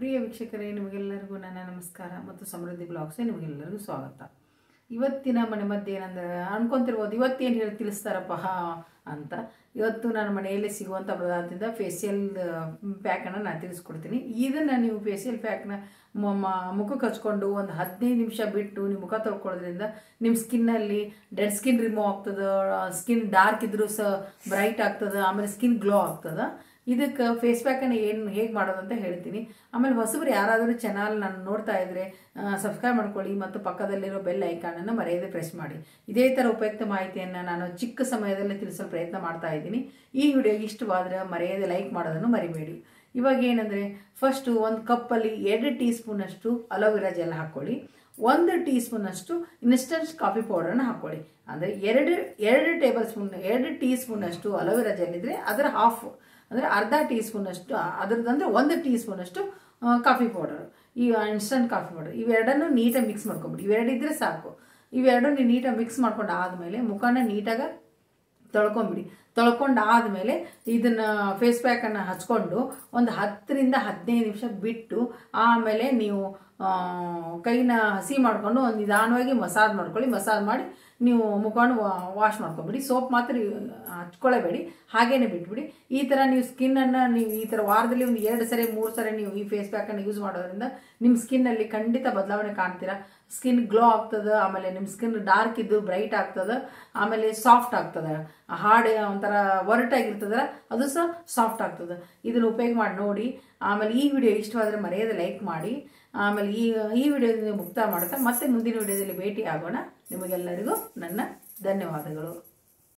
ಪ್ರಿಯ ವೀಕ್ಷಕರೇ, ನಿಮಗೆಲ್ಲರಿಗೂ ನನ್ನ ನಮಸ್ಕಾರ ಮತ್ತು ಸಮೃದ್ಧಿ ಬ್ಲಾಗ್ಸ್ಗೆ ನಿಮಗೆಲ್ಲರಿಗೂ ಸ್ವಾಗತ. ಇವತ್ತಿನ ಮನೆ ಮಧ್ಯೆ ಏನಂದ್ರೆ ಅನ್ಕೊಂತಿರ್ಬೋದು, ಇವತ್ತೇನು ಹೇಳಿ ತಿಳಿಸ್ತಾರಪ್ಪ ಅಂತ. ಇವತ್ತು ನನ್ನ ಮನೆಯಲ್ಲಿ ಸಿಗುವಂಥ ಪದಾರ್ಥದಿಂದ ಫೇಶಿಯಲ್ ಪ್ಯಾಕನ್ನು ನಾನು ತಿಳಿಸ್ಕೊಡ್ತೀನಿ. ಇದನ್ನು ನೀವು ಫೇಶಿಯಲ್ ಪ್ಯಾಕ್ನ ಮುಖಕ್ಕೆ ಹಚ್ಕೊಂಡು ಒಂದು 15 ನಿಮಿಷ ಬಿಟ್ಟು ನೀವು ಮುಖ ತೊಳ್ಕೊಳ್ಳೋದ್ರಿಂದ ನಿಮ್ಮ ಸ್ಕಿನ್ನಲ್ಲಿ ಡೆಡ್ ಸ್ಕಿನ್ ರಿಮೂವ್ ಆಗ್ತದೆ, ಸ್ಕಿನ್ ಡಾರ್ಕ್ ಇದ್ರೂ ಸಹ ಬ್ರೈಟ್ ಆಗ್ತದೆ, ಆಮೇಲೆ ಸ್ಕಿನ್ ಗ್ಲೋ ಆಗ್ತದೆ. ಇದಕ್ಕೆ ಫೇಸ್ ಪ್ಯಾಕನ್ನು ಹೇಗೆ ಮಾಡೋದು ಅಂತ ಹೇಳ್ತೀನಿ. ಆಮೇಲೆ ಹೊಸಬ್ರು ಯಾರಾದರೂ ಚಾನಲ್ ನಾನು ನೋಡ್ತಾ ಇದ್ರೆ ಸಬ್ಸ್ಕ್ರೈಬ್ ಮಾಡ್ಕೊಳ್ಳಿ ಮತ್ತು ಪಕ್ಕದಲ್ಲಿರೋ ಬೆಲ್ ಐಕಾನನ್ನು ಮರೆಯದೆ ಪ್ರೆಸ್ ಮಾಡಿ. ಇದೇ ಥರ ಉಪಯುಕ್ತ ಮಾಹಿತಿಯನ್ನು ನಾನು ಚಿಕ್ಕ ಸಮಯದಲ್ಲಿ ತಿಳಿಸಲು ಪ್ರಯತ್ನ ಮಾಡ್ತಾ ಇದ್ದೀನಿ. ಈ ವಿಡಿಯೋ ಇಷ್ಟವಾದರೆ ಮರೆಯದೆ ಲೈಕ್ ಮಾಡೋದನ್ನು ಮರಿಬೇಡಿ. ಇವಾಗ ಏನಂದರೆ, ಫಸ್ಟು ಒಂದು ಕಪ್ಪಲ್ಲಿ 2 ಟೀ ಸ್ಪೂನಷ್ಟು ಅಲೋವೆರಾ ಜೆಲ್ ಹಾಕ್ಕೊಳ್ಳಿ. 1 ಟೀ ಸ್ಪೂನಷ್ಟು ಇನ್ಸ್ಟಂಟ್ ಕಾಫಿ ಪೌಡರನ್ನು ಹಾಕ್ಕೊಳ್ಳಿ. ಅಂದರೆ 2 ಟೀ ಸ್ಪೂನಷ್ಟು ಅಲೋವೆರಾ ಜೆಲ್ ಇದ್ದರೆ ಅದರ ಹಾಫ್ ಅಂದರೆ ಅರ್ಧ ಟೀ ಸ್ಪೂನಷ್ಟು ಅದರದಂದರೆ 1 ಟೀ ಸ್ಪೂನಷ್ಟು ಕಾಫಿ ಪೌಡರ್, ಈ ಇನ್ಸ್ಟಂಟ್ ಕಾಫಿ ಪೌಡರ್, ಇವೆರಡನ್ನು ನೀಟಾಗಿ ಮಿಕ್ಸ್ ಮಾಡ್ಕೊಂಬಿಡಿ. ಇವೆರಡು ಇದ್ದರೆ ಸಾಕು. ಇವೆರಡು ನೀಟಾಗಿ ಮಿಕ್ಸ್ ಮಾಡ್ಕೊಂಡು ಆದಮೇಲೆ ಮುಖನ ನೀಟಾಗಿ ತೊಳ್ಕೊಂಡಾದಮೇಲೆ ಇದನ್ನು ಫೇಸ್ ಪ್ಯಾಕನ್ನು ಹಚ್ಕೊಂಡು ಒಂದು 10 ರಿಂದ 15 ನಿಮಿಷ ಬಿಟ್ಟು ಆಮೇಲೆ ನೀವು ಕೈನ ಹಸಿ ಮಾಡಿಕೊಂಡು ಒಂದು ನಿಧಾನವಾಗಿ ಮಸಾಜ್ ಮಾಡ್ಕೊಳ್ಳಿ. ಮಸಾಜ್ ಮಾಡಿ ನೀವು ಮುಖವನ್ನು ವಾಶ್ ಮಾಡ್ಕೊಬಿಡಿ. ಸೋಪ್ ಮಾತ್ರ ಹಚ್ಕೊಳ್ಳೇಬೇಡಿ, ಹಾಗೇನೆ ಬಿಟ್ಬಿಡಿ. ಈ ಥರ ನೀವು ಸ್ಕಿನ್ನನ್ನು ನೀವು ಈ ಥರ ವಾರದಲ್ಲಿ ಒಂದು 2 ಸರಿ 3 ಸರಿ ನೀವು ಈ ಫೇಸ್ ಪ್ಯಾಕನ್ನು ಯೂಸ್ ಮಾಡೋದ್ರಿಂದ ನಿಮ್ಮ ಸ್ಕಿನ್ನಲ್ಲಿ ಖಂಡಿತ ಬದಲಾವಣೆ ಕಾಣ್ತೀರಾ. ಸ್ಕಿನ್ ಗ್ಲೋ ಆಗ್ತದೆ, ಆಮೇಲೆ ನಿಮ್ಮ ಸ್ಕಿನ್ ಡಾರ್ಕ್ ಇದ್ದು ಬ್ರೈಟ್ ಆಗ್ತದೆ, ಆಮೇಲೆ ಸಾಫ್ಟ್ ಆಗ್ತದೆ. ಹಾರ್ಡ್ ಒಂಥರ ಒರಟಾಗಿರ್ತದಲ್ಲ ಅದು ಸಹ ಸಾಫ್ಟ್ ಆಗ್ತದೆ. ಇದನ್ನು ಉಪಯೋಗ ಮಾಡಿ ನೋಡಿ. ಆಮೇಲೆ ಈ ವಿಡಿಯೋ ಇಷ್ಟವಾದರೆ ಮರೆಯದೆ ಲೈಕ್ ಮಾಡಿ. ಆಮೇಲೆ ಈ ವಿಡಿಯೋದಿಂದ ಮುಕ್ತ ಮಾಡ್ತಾ ಮತ್ತೆ ಮುಂದಿನ ವಿಡಿಯೋದಲ್ಲಿ ಭೇಟಿ ಆಗೋಣ. ನಿಮಗೆಲ್ಲರಿಗೂ ನನ್ನ ಧನ್ಯವಾದಗಳು.